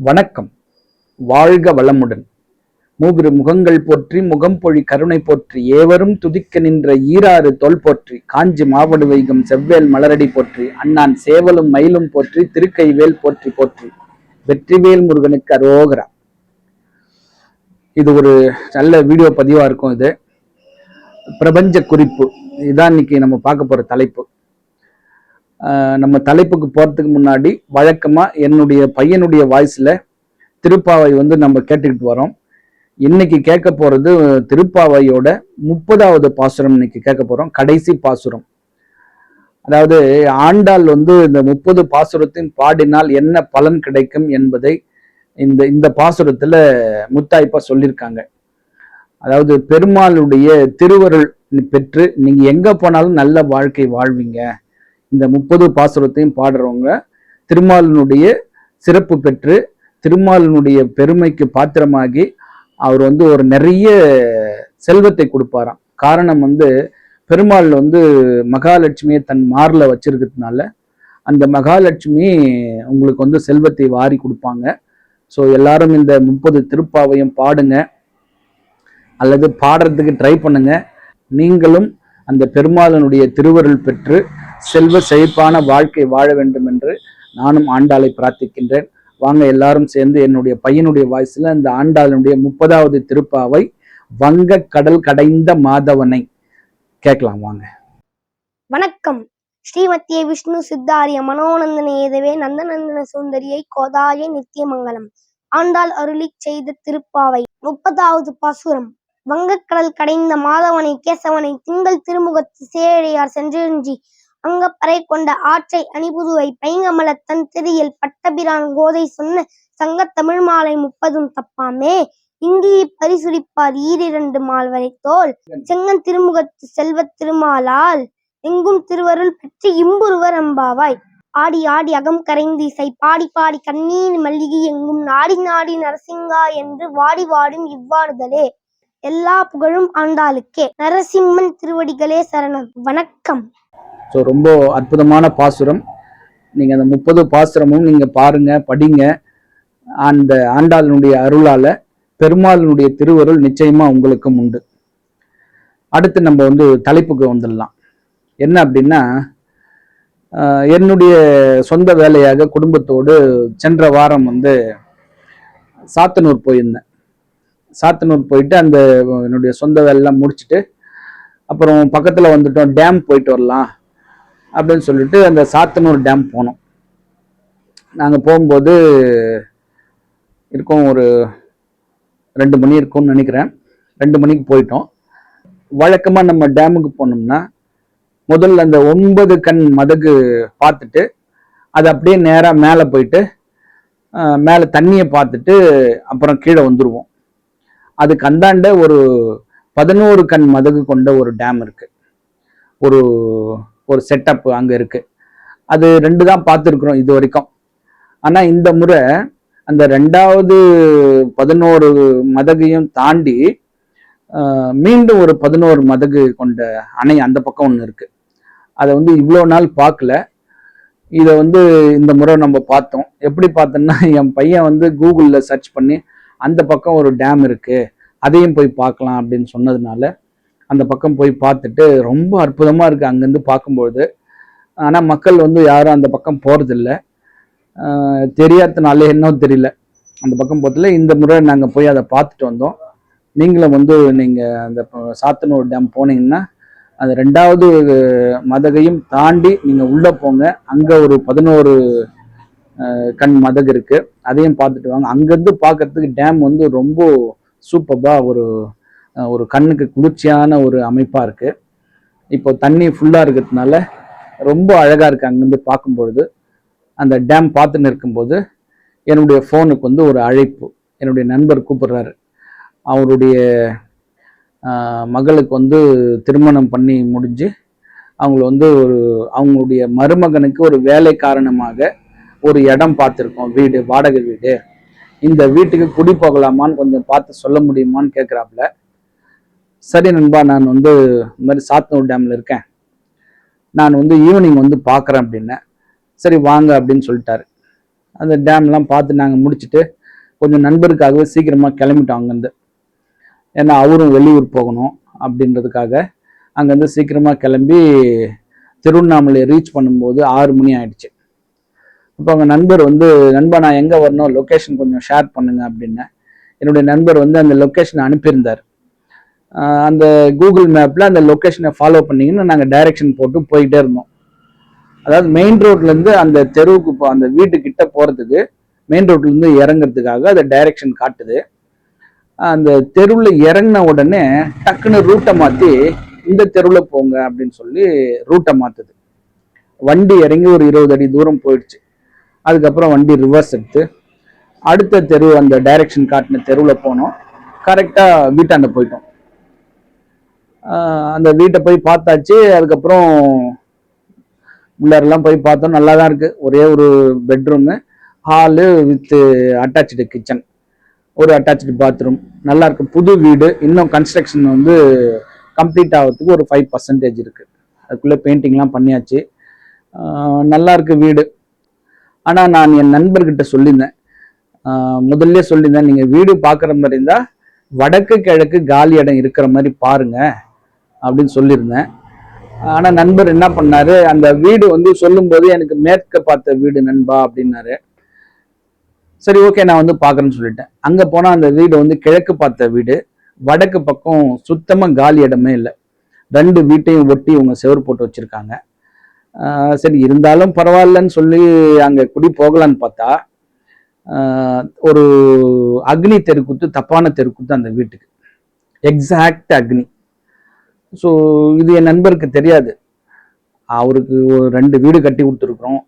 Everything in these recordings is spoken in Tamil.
வணக்கம். வாழ்க வளமுடன். மூவிரு முகங்கள் போற்றி முகம்பொழி கருணை போற்றி ஏவரும் துதிக்க நின்ற ஈராறு தோல் போற்றி காஞ்சி மாவடு வைகும் செவ்வேல் மலரடி போற்றி அண்ணான் சேவலும் மயிலும் போற்றி திருக்கைவேல் போற்றி போற்றி வெற்றிவேல் முருகனுக்கு அரோகரா. இது ஒரு நல்ல வீடியோ பதிவா இருக்கும். இது பிரபஞ்ச குறிப்பு. இதுதான் இன்னைக்கு நம்ம பார்க்க போற தலைப்பு. நம்ம தலைப்புக்கு போறதுக்கு முன்னாடி வழக்கமா என்னுடைய பையனுடைய வாய்ஸ்ல திருப்பாவை நம்ம கேட்டுக்கிட்டு வரோம். இன்னைக்கு கேட்க போறது திருப்பாவையோட 30வது பாசுரம் இன்னைக்கு கேட்க போறோம். கடைசி பாசுரம். அதாவது ஆண்டாள் இந்த 30 பாசுரத்தின் பாடினால் என்ன பலன் கிடைக்கும் என்பதை இந்த பாசுரத்துல முத்தாய்ப்பா சொல்லியிருக்காங்க. அதாவது பெருமாளுடைய திருவருள் பெற்று நீங்க எங்க போனாலும் நல்ல வாழ்க்கை வாழ்வீங்க. இந்த 30 பாசுரத்தையும் பாடுறவங்க திருமாலினுடைய சிறப்பு பெற்று திருமாலினுடைய பெருமைக்கு பாத்திரமாகி அவர் ஒரு நிறைய செல்வத்தை கொடுப்பாராம். காரணம் பெருமாள் மகாலட்சுமியை தன் மார்ல வச்சிருக்கிறதுனால அந்த மகாலட்சுமி உங்களுக்கு செல்வத்தை வாரி கொடுப்பாங்க. ஸோ எல்லாரும் இந்த 30 திருப்பாவையும் பாடுங்க, அல்லது பாடுறதுக்கு ட்ரை பண்ணுங்க. நீங்களும் அந்த பெருமாளனுடைய திருவருள் பெற்று செல்வ செழிப்பான வாழ்க்கை வாழ வேண்டும் என்று நானும் ஆண்டாளை பிரார்த்திக்கின்றேன். வாங்க எல்லாரும் சேர்ந்து என்னுடைய பையனுடைய வாய்ஸ்ல இந்த ஆண்டாளுடைய 30வது திருப்பாவை வங்க கடல் கடைந்த மாதவனை கேட்கலாம். வாங்க. வணக்கம். ஸ்ரீமத்திய விஷ்ணு சித்தாரிய மனோநந்தன ஏதவே நந்தநந்தன சுந்தரியை கோதாய நித்தியமங்கலம். ஆண்டாள் அருளி செய்த திருப்பாவை 30வது பாசுரம். வங்கக்கடல் கடைந்த மாதவனை கேசவனை திங்கள் திருமுகத்து சேழையார் சென்றெஞ்சி அங்கப்பறை கொண்ட ஆற்றை அணிபுதுவை பைங்கமல தன் திரியில் பட்டபிரான் கோதை சொன்ன சங்கத் தமிழ் மாலை 30ம் தப்பாமே இங்கி பரிசுரிப்பார் ஈரிரண்டு மால்வரை தோல் செங்கன் திருமுகத்து செல்வத் திருமாலால் எங்கும் திருவருள் பெற்று இம்புருவர் அம்பாவாய். ஆடி ஆடி அகம் கரைந்து இசை பாடி பாடி கண்ணீர் மல்லிகை எங்கும் நாடி நாடி நரசிங்கா என்று வாடி வாடும் இவ்வாறுதலே. எல்லா புகழும் ஆண்டாளுக்கே. நரசிம்மன் திருவடிகளே சரணம். வணக்கம். ஸோ ரொம்ப அற்புதமான பாசுரம். நீங்க அந்த 30 பாசுரமும் நீங்க பாருங்க, படிங்க. அந்த ஆண்டாளினுடைய அருளால பெருமாளினுடைய திருவருள் நிச்சயமா உங்களுக்கும் உண்டு. அடுத்து நம்ம தலைப்புக்கு வந்துடலாம். என்ன அப்படின்னா, என்னுடைய சொந்த வேலையாக குடும்பத்தோடு சென்ற வாரம் சாத்தனூர் போயிருந்தேன். சாத்தனூர் போயிட்டு அந்த என்னுடைய சொந்த வேலையெல்லாம் முடிச்சுட்டு அப்புறம் பக்கத்துல வந்துட்டோம், டேம் போயிட்டு வரலாம் அப்படின்னு சொல்லிட்டு அந்த சாத்தனூர் டேம் போனோம். நாங்கள் போகும்போது இருக்கும் ஒரு 2 மணி இருக்கும்னு நினைக்கிறேன். 2 மணிக்கு போயிட்டோம். வழக்கமாக நம்ம டேமுக்கு போனோம்னா முதல்ல அந்த 9 கண் மதகு பார்த்துட்டு அது அப்படியே நேராக மேலே போயிட்டு மேலே தண்ணியை பார்த்துட்டு அப்புறம் கீழே வந்துடுவோம். அதுக்கு அந்தாண்ட ஒரு 11 கண் மதகு கொண்ட ஒரு டேம் இருக்கு. ஒரு செட்டப் அங்கே இருக்கு. அது 2 தான் பார்த்துருக்குறோம் இது வரைக்கும். ஆனால் இந்த முறை அந்த 2வது 11 மதகையும் தாண்டி மீண்டும் ஒரு 11 மதகு கொண்ட அணை அந்த பக்கம் ஒன்று இருக்கு. அதை இவ்வளோ நாள் பார்க்கல. இதை இந்த முறை நம்ம பார்த்தோம். எப்படி பார்த்தோம்னா, என் பையன் கூகுளில் சர்ச் பண்ணி அந்த பக்கம் ஒரு டேம் இருக்கு, அதையும் போய் பார்க்கலாம் அப்படின்னு சொன்னதுனால அந்த பக்கம் போய் பார்த்துட்டு ரொம்ப அற்புதமா இருக்கு அங்கேருந்து பார்க்கும்பொழுது. ஆனால் மக்கள் யாரும் அந்த பக்கம் போறதில்லை. தெரியாததுனால என்னன்னு தெரியல, அந்த பக்கம் போகிறதில்ல. இந்த முறை நாங்கள் போய் அதை பார்த்துட்டு வந்தோம். நீங்களும் நீங்கள் அந்த சாத்தனூர் டேம் போனீங்கன்னா அந்த 2வது மதகையும் தாண்டி நீங்கள் உள்ளே போங்க. அங்கே ஒரு 11 கண் மதகு இருக்கு, அதையும் பார்த்துட்டு வாங்க. அங்கேருந்து பார்க்கறதுக்கு டேம் ரொம்ப சூப்பர்பா ஒரு கண்ணுக்கு குளிர்ச்சியான ஒரு அமைப்பா இருக்கு. இப்போ தண்ணி ஃபுல்லா இருக்கிறதுனால ரொம்ப அழகா இருக்கு. அங்கிருந்து பார்க்கும்பொழுது அந்த டேம் பார்த்துன்னு இருக்கும்போது என்னுடைய ஃபோனுக்கு ஒரு அழைப்பு. என்னுடைய நண்பர் கூப்பிடுறாரு. அவருடைய மகளுக்கு திருமணம் பண்ணி முடிஞ்சு அவங்கள அவங்களுடைய மருமகனுக்கு ஒரு வேலை காரணமாக ஒரு இடம் பார்த்துருக்கோம், வீடு, வாடகை வீடு. இந்த வீட்டுக்கு குடி போகலாமான்னு கொஞ்சம் பார்த்து சொல்ல முடியுமான்னு கேட்குறாப்புல. சரி நண்பா, நான் இந்த மாதிரி சாத்தனூர் டேம்ல இருக்கேன், நான் ஈவினிங் பார்க்குறேன் அப்படின்னேன். சரி வாங்க அப்படின்னு சொல்லிட்டாரு. அந்த டேம்லாம் பார்த்து நாங்கள் முடிச்சுட்டு கொஞ்சம் நண்பருக்காகவே சீக்கிரமாக கிளம்பிட்டோம் அங்கேருந்து. ஏன்னா அவரும் வெளியூர் போகணும் அப்படின்றதுக்காக அங்கேருந்து சீக்கிரமாக கிளம்பி திருவண்ணாமலை ரீச் பண்ணும்போது 6 மணி ஆயிடுச்சு. இப்போ அவங்க நண்பர் நண்பா நான் எங்கே வரணும், லொக்கேஷன் கொஞ்சம் ஷேர் பண்ணுங்க அப்படின்னு என்னுடைய நண்பர் அந்த லொக்கேஷனை அனுப்பியிருந்தார். அந்த கூகுள் மேப்பில் அந்த லொக்கேஷனை ஃபாலோ பண்ணிங்கன்னு நாங்கள் டைரக்ஷன் போட்டு போயிட்டே இருந்தோம். அதாவது மெயின் ரோட்லேருந்து அந்த தெருவுக்கு அந்த வீட்டுக்கிட்ட போகிறதுக்கு மெயின் ரோட்லேருந்து இறங்குறதுக்காக அதை டைரக்ஷன் காட்டுது. அந்த தெருவில் இறங்கின உடனே டக்குன்னு ரூட்டை மாற்றி இந்த தெருவில் போங்க அப்படின்னு சொல்லி ரூட்டை மாற்றுது. வண்டி இறங்கி ஒரு 20 அடி தூரம் போயிடுச்சு. அதுக்கப்புறம் வண்டி ரிவர்ஸ் எடுத்து அடுத்த தெரு அந்த டைரக்ஷன் காட்டின தெருவில் போனோம். கரெக்டாக வீட்டாண்ட போயிட்டோம். அந்த வீட்டை போய் பார்த்தாச்சு. அதுக்கப்புறம் உள்ளாரெல்லாம் போய் பார்த்தோம். நல்லா தான் இருக்குது. ஒரே ஒரு bedroom, hall with attach kitchen, ஒரு அட்டாச்சு பாத்ரூம். நல்லா இருக்கு. புது வீடு. இன்னும் கன்ஸ்ட்ரக்ஷன் கம்ப்ளீட் ஆகிறதுக்கு ஒரு 5% இருக்குது. அதுக்குள்ளே பெயிண்டிங்லாம் பண்ணியாச்சு. நல்லா இருக்கு வீடு. ஆனால் நான் என் நண்பர்கிட்ட சொல்லியிருந்தேன், முதல்ல சொல்லியிருந்தேன், நீங்கள் வீடு பார்க்குற மாதிரி இருந்தால் வடக்கு கிழக்கு காலி இடம் இருக்கிற மாதிரி பாருங்க அப்படின்னு சொல்லியிருந்தேன். ஆனால் நண்பர் என்ன பண்ணாரு, அந்த வீடு சொல்லும்போது எனக்கு மேற்க பார்த்த வீடு நண்பா அப்படின்னாரு. சரி ஓகே நான் பார்க்குறேன்னு சொல்லிட்டேன். அங்கே போனால் அந்த வீடு கிழக்கு பார்த்த வீடு. வடக்கு பக்கம் சுத்தமாக காலி இடமே இல்லை. 2 வீட்டையும் ஒட்டி இவங்க செவர் போட்டு வச்சுருக்காங்க. சரி இருந்தாலும் பரவாயில்லன்னு சொல்லி அங்கே குடி போகலான்னு பார்த்தா ஒரு அக்னி தெருக்குத்து, தப்பான தெருக்குத்து அந்த வீட்டுக்கு. எக்ஸாக்ட் அக்னி. ஸோ இது என் நண்பருக்கு தெரியாது. அவருக்கு ஒரு 2 வீடு கட்டி கொடுத்துருக்குறோம்,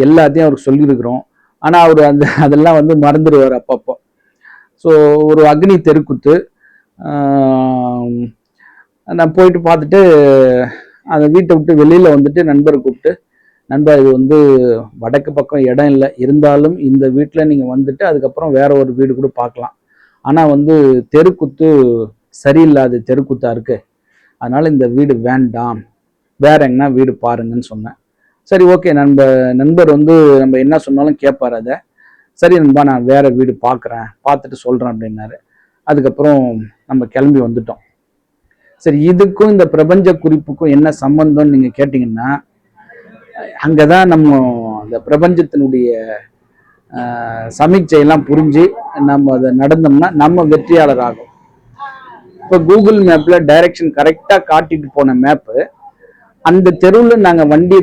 எல்லாத்தையும் அவருக்கு சொல்லியிருக்கிறோம். ஆனால் அவர் அதெல்லாம் மறந்துடுவார் அப்பப்போ. ஸோ ஒரு அக்னி தெருக்குத்து. நான் போயிட்டு பார்த்துட்டு அந்த வீட்டை விட்டு வெளியில் நண்பரை கூப்பிட்டு, நண்பா இது வடக்கு பக்கம் இடம் இல்லை, இருந்தாலும் இந்த வீட்டில் நீங்கள் அதுக்கப்புறம் வேற ஒரு வீடு கூட பார்க்கலாம். ஆனால் தெருக்குத்து சரியில்லாத தெருக்குத்தா இருக்கு, அதனால இந்த வீடு வேண்டாம், வேற எங்கன்னா வீடு பாருங்கன்னு சொன்னேன். சரி ஓகே நண்பர் நம்ம என்ன சொன்னாலும் கேட்பார். அதை சரி நண்பா நான் வேற வீடு பார்க்குறேன், பார்த்துட்டு சொல்கிறேன் அப்படின்னாரு. அதுக்கப்புறம் நம்ம கிளம்பி வந்துட்டோம். சரி இதுக்கும் இந்த பிரபஞ்ச குறிப்புக்கும் என்ன சம்பந்தம்னு நீங்கள் கேட்டிங்கன்னா, அங்கே தான் நம்ம அந்த பிரபஞ்சத்தினுடைய சமீட்சையெல்லாம் புரிஞ்சு நம்ம அதை நடந்தோம்னா நம்ம வெற்றியாளர் ஆகும். இப்போ கூகுள் மேப்பில் டைரக்ஷன் கரெக்டாக காட்டிட்டு போன மேப்பு, அந்த தெருவில் நாங்கள் வண்டியை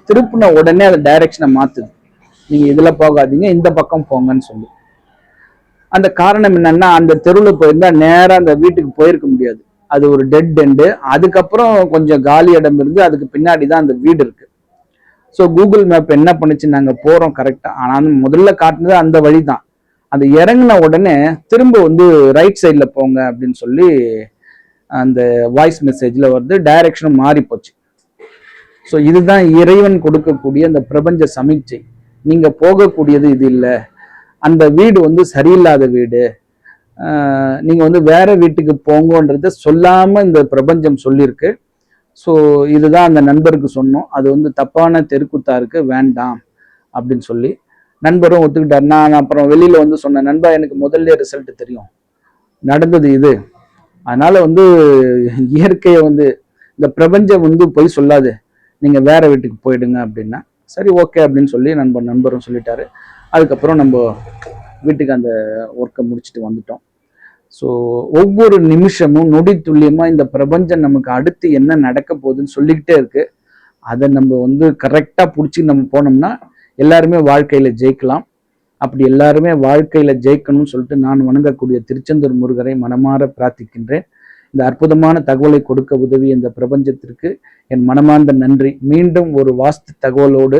திருப்பின உடனே அதை டைரக்ஷனை மாற்றுது. நீங்கள் இதில் போகாதீங்க, இந்த பக்கம் போங்கன்னு சொல்லி. அந்த காரணம் என்னன்னா, அந்த தெருவில் போயிருந்தா நேராக அந்த வீட்டுக்கு போயிருக்க முடியாது. அது ஒரு டெட் எண்டு. அதுக்கப்புறம் கொஞ்சம் காலி இடம் இருந்து அதுக்கு பின்னாடி தான் அந்த வீடு இருக்கு. ஸோ கூகுள் மேப் என்ன பண்ணுச்சு, நாங்கள் போகிறோம் கரெக்டாக, ஆனால் முதல்ல காட்டினது அந்த வழி தான். அது இறங்கின உடனே திரும்ப ரைட் சைடில் போங்க அப்படின்னு சொல்லி அந்த வாய்ஸ் மெசேஜில் டைரக்ஷனும் மாறி போச்சு. ஸோ இதுதான் இறைவன் கொடுக்கக்கூடிய அந்த பிரபஞ்ச சமீட்சை. நீங்கள் போகக்கூடியது இது இல்லை, அந்த வீடு சரியில்லாத வீடு, நீங்கள் வேற வீட்டுக்கு போங்கன்றத சொல்லாமல் இந்த பிரபஞ்சம் சொல்லியிருக்கு. ஸோ இதுதான் அந்த நண்பருக்கு சொன்னோம். அது தப்பான தெருக்குத்தா இருக்கு, வேண்டாம் அப்படின்னு சொல்லி. நண்பரும் ஒத்துக்கிட்டார். நான் அப்புறம் வெளியில் சொன்னேன், நண்பா எனக்கு முதல்ல ரிசல்ட் தெரியும், நடந்தது இது, அதனால இயற்கையை இந்த பிரபஞ்சம் பொய் சொல்லாது, நீங்கள் வேற வீட்டுக்கு போயிடுங்க அப்படின்னா. சரி ஓகே அப்படின்னு சொல்லி நண்பரும் சொல்லிட்டாரு. அதுக்கப்புறம் நம்ம வீட்டுக்கு அந்த ஒர்க்கை முடிச்சுட்டு வந்துட்டோம். ஸோ ஒவ்வொரு நிமிஷமும் நொடி துல்லியமாக இந்த பிரபஞ்சம் நமக்கு அடுத்து என்ன நடக்க போகுதுன்னு சொல்லிக்கிட்டே இருக்கு. அதை நம்ம கரெக்டாக பிடிச்சி நம்ம போனோம்னா எல்லாருமே வாழ்க்கையில் ஜெயிக்கலாம். அப்படி எல்லாருமே வாழ்க்கையில் ஜெயிக்கணும்னு சொல்லிட்டு நான் வணங்கக்கூடிய திருச்செந்தூர் முருகரை மனமாற பிரார்த்திக்கின்றேன். இந்த அற்புதமான தகவலை கொடுக்க உதவி இந்த பிரபஞ்சத்திற்கு என் மனமார்ந்த நன்றி. மீண்டும் ஒரு வாஸ்து தகவலோடு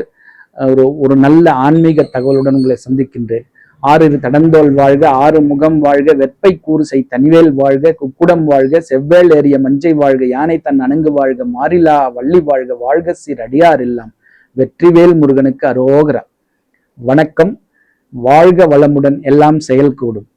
ஒரு நல்ல ஆன்மீக தகவலுடன் உங்களை சந்திக்கின்றேன். 6 தடந்தோல் வாழ்க, 6 முகம் வாழ்க, வெப்பை கூறுசை தனிவேல் வாழ்க, குக்குடம் வாழ்க, செவ்வேல் ஏறிய மஞ்சை வாழ்க, யானை தன் அணங்கு வாழ்க, மாறிலா வள்ளி வாழ்க, வாழ்க சீர் அடியார் எல்லாம், வெற்றிவேல் முருகனுக்கு அரோகரா. வணக்கம். வாழ்க வளமுடன், எல்லாம் செயல்கூடும்.